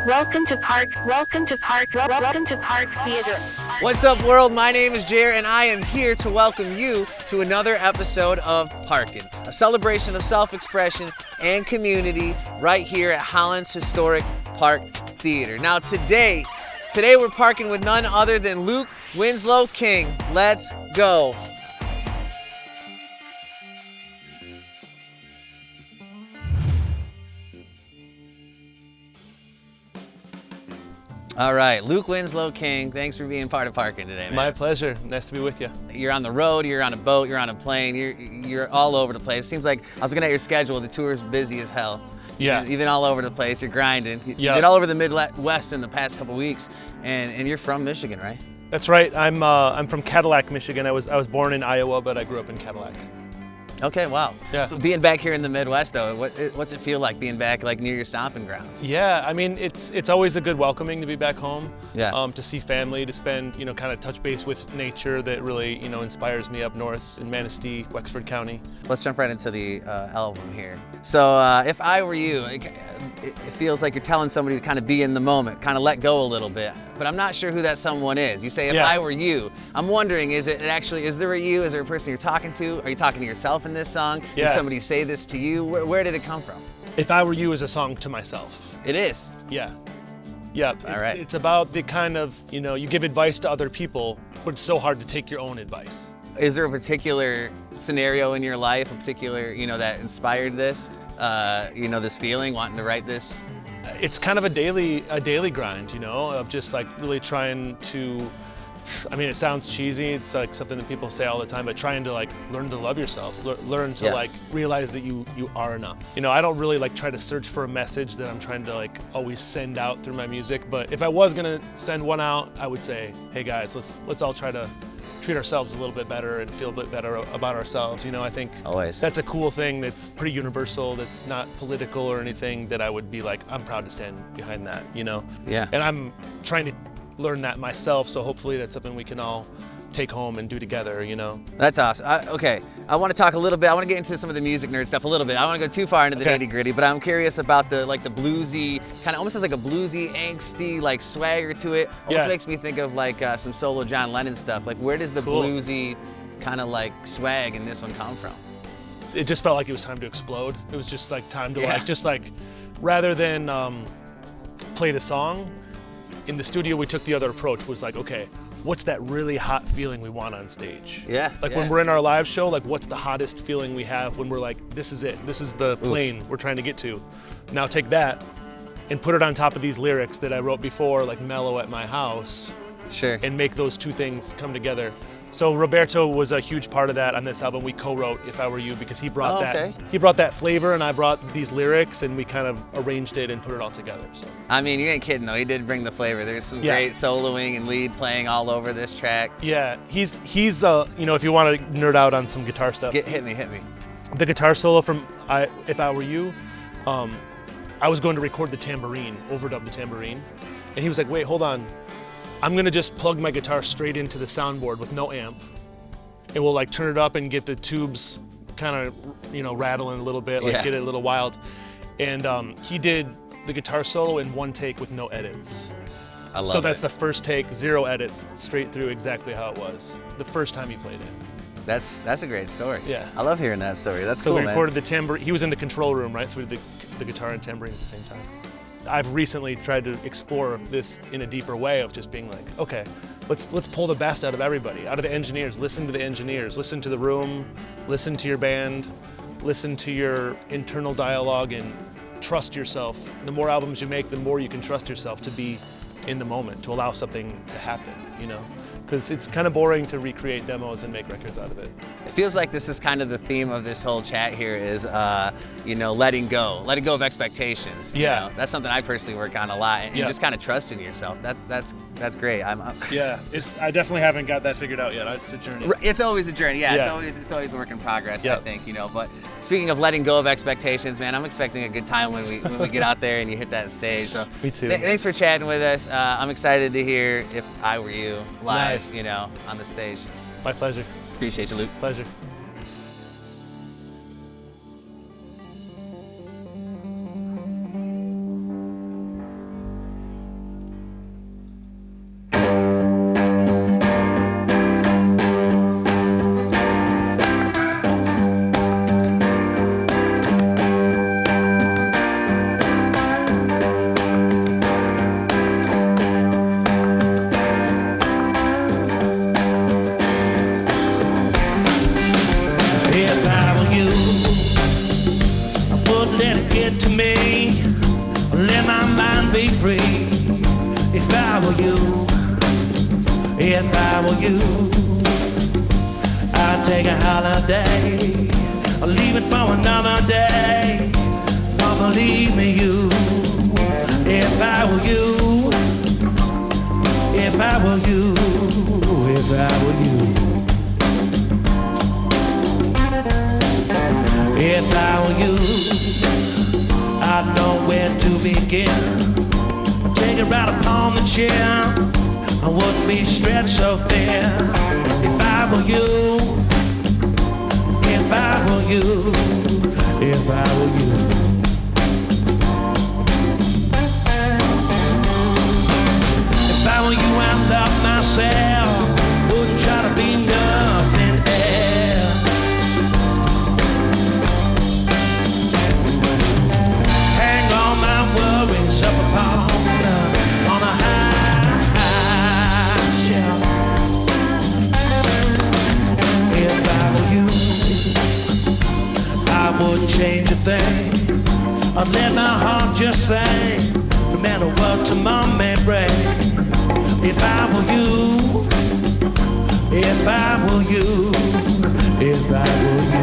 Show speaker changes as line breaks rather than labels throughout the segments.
Welcome to Park Theater.
What's up, world? My name is Jair, and I am here to welcome you to another episode of Parkin, a celebration of self-expression and community right here at Holland's historic Park Theater. Now today we're parking with none other than Luke Winslow-King. Let's go. All right, Luke Winslow-King, thanks for being part of Parkin today, man.
My pleasure. Nice to be with you.
You're on the road, you're on a boat, you're on a plane, you're all over the place. Seems like, I was looking at your schedule, the tour's busy as hell.
Yeah.
You've been all over the place, you're grinding. You've
Yeah.
been all over the Midwest in the past couple weeks, and you're from Michigan, right?
That's right. I'm from Cadillac, Michigan. I was born in Iowa, but I grew up in Cadillac.
Okay, wow.
Yeah.
So being back here in the Midwest though, what's it feel like being back like near your stomping grounds?
Yeah, I mean it's always a good welcoming to be back home.
Yeah.
To see family, to spend kind of touch base with nature that really inspires me up north in Manistee, Wexford County.
Let's jump right into the album here. So if I were you, it feels like you're telling somebody to kind of be in the moment, kind of let go a little bit. But I'm not sure who that someone is. You say, if I were you. I'm wondering, is there a you? Is there a person you're talking to? Are you talking to yourself in this song?
Yeah.
Did somebody say this to you? Where did it come from?
If I Were You is a song to myself.
It is?
Yeah. Yeah.
All right.
It's about the kind of, you give advice to other people, but it's so hard to take your own advice.
Is there a particular scenario in your life, a particular, that inspired this? This feeling, wanting to write this?
It's kind of a daily grind, of just like really trying to, it sounds cheesy, it's like something that people say all the time, but trying to like learn to love yourself, learn to like realize that you are enough. I don't really like try to search for a message that I'm trying to like always send out through my music, but if I was gonna send one out, I would say, hey guys, let's all try to treat ourselves a little bit better and feel a bit better about ourselves. I think
always.
That's a cool thing that's pretty universal, that's not political or anything, that I would be like, I'm proud to stand behind that,
Yeah.
And I'm trying to learn that myself, so hopefully that's something we can all take home and do together,
That's awesome. Okay, I want to talk a little bit. I want to get into some of the music nerd stuff a little bit. I don't want to go too far into the nitty gritty, but I'm curious about the bluesy, kind of almost has like a bluesy, angsty like swagger to it. Almost makes me think of like some solo John Lennon stuff. Like where does the bluesy kind of like swag in this one come from?
It just felt like it was time to explode. It was just like time to rather than play the song, in the studio we took the other approach, was like, okay, what's that really hot feeling we want on stage?
Yeah.
Like when we're in our live show, like what's the hottest feeling we have when we're like, this is it, this is the plane we're trying to get to. Now take that and put it on top of these lyrics that I wrote before, like mellow at my house.
Sure.
And make those two things come together. So Roberto was a huge part of that on this album. We co-wrote If I Were You because he brought that flavor, and I brought these lyrics, and we kind of arranged it and put it all together. So
you ain't kidding though. He did bring the flavor. There's some great soloing and lead playing all over this track.
Yeah, he's if you want to nerd out on some guitar stuff.
Hit me.
The guitar solo from If I Were You, I was going to record the tambourine, overdub the tambourine, and he was like, wait, hold on. I'm gonna just plug my guitar straight into the soundboard with no amp, and we'll like turn it up and get the tubes kind of rattling a little bit, get it a little wild. And he did the guitar solo in one take with no edits.
I love it.
So that's the first take, 0 edits, straight through exactly how it was the first time he played it.
That's a great story.
Yeah.
I love hearing that story. That's
so
cool,
we recorded
man.
the tambourine. He was in the control room, right? So we did the guitar and tambourine at the same time. I've recently tried to explore this in a deeper way of just being like, okay, let's pull the best out of everybody, out of the engineers. Listen to the engineers, listen to the room, listen to your band, listen to your internal dialogue, and trust yourself. The more albums you make, the more you can trust yourself to be in the moment, to allow something to happen, because it's kind of boring to recreate demos and make records out of it.
It feels like this is kind of the theme of this whole chat here is, letting go of expectations.
Yeah.
That's something I personally work on a lot, and just kind of trusting yourself. That's great.
Yeah, I definitely haven't got that figured out yet. It's a journey.
It's always a journey. Yeah. It's always a work in progress. I think. But speaking of letting go of expectations, man, I'm expecting a good time when we get out there and you hit that stage. So
me too.
Thanks for chatting with us. I'm excited to hear If I Were You live.
Nice.
On the stage.
My pleasure.
Appreciate you, Luke.
Pleasure.
and be free. If I were you, if I were you, I'd take a holiday, or leave it for another day. Don't believe me, you. If I were you, if I were you, if I were you, if I were you, I'd know where to begin. I'd take it right upon the chair. I wouldn't be stretched so thin. If I were you, if I were you, if I were you. If I were you, I'd love myself. Wouldn't try to be nothing else. Hang all my worries up on a high shelf. If I were you, I wouldn't change a thing. I'd let my heart just sing, no matter what tomorrow may bring. If I were you, if I were you, if I were you.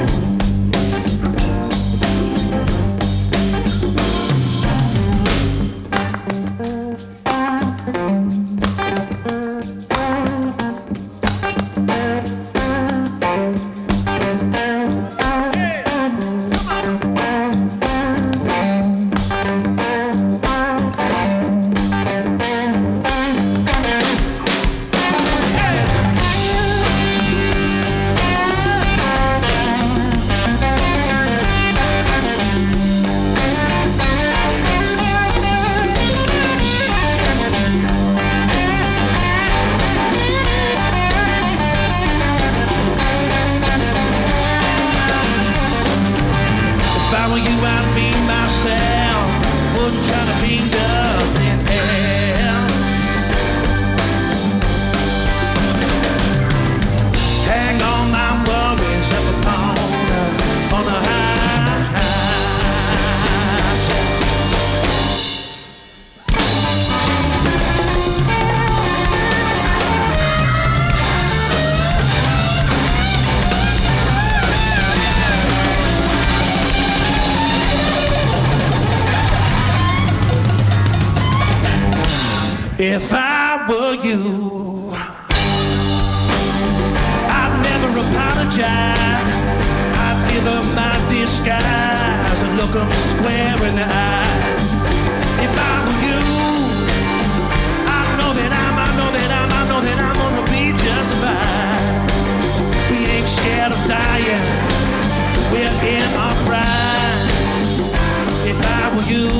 If I were you, I'd never apologize. I'd give up my disguise and look them square in the eyes. If I were you, I know that I'm gonna be just fine. We ain't scared of dying, we're in our pride. If I were you,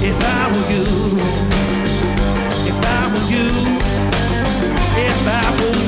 if I were you, if I were you, if I were you.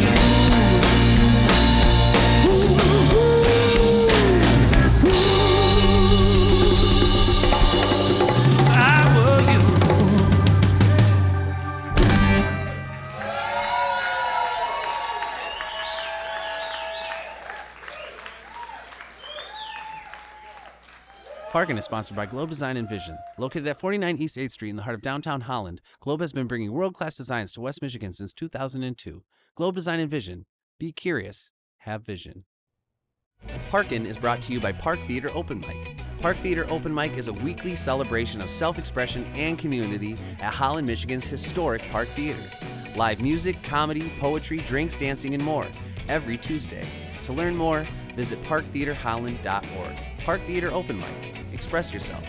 Parkin is sponsored by Globe Design and Vision. Located at 49 East 8th Street in the heart of downtown Holland, Globe has been bringing world-class designs to West Michigan since 2002. Globe Design and Vision. Be curious. Have vision. Parkin is brought to you by Park Theater Open Mic. Park Theater Open Mic is a weekly celebration of self-expression and community at Holland, Michigan's historic Park Theater. Live music, comedy, poetry, drinks, dancing, and more every Tuesday. To learn more, visit parktheaterholland.org. Park Theater Open Mic. Express yourself.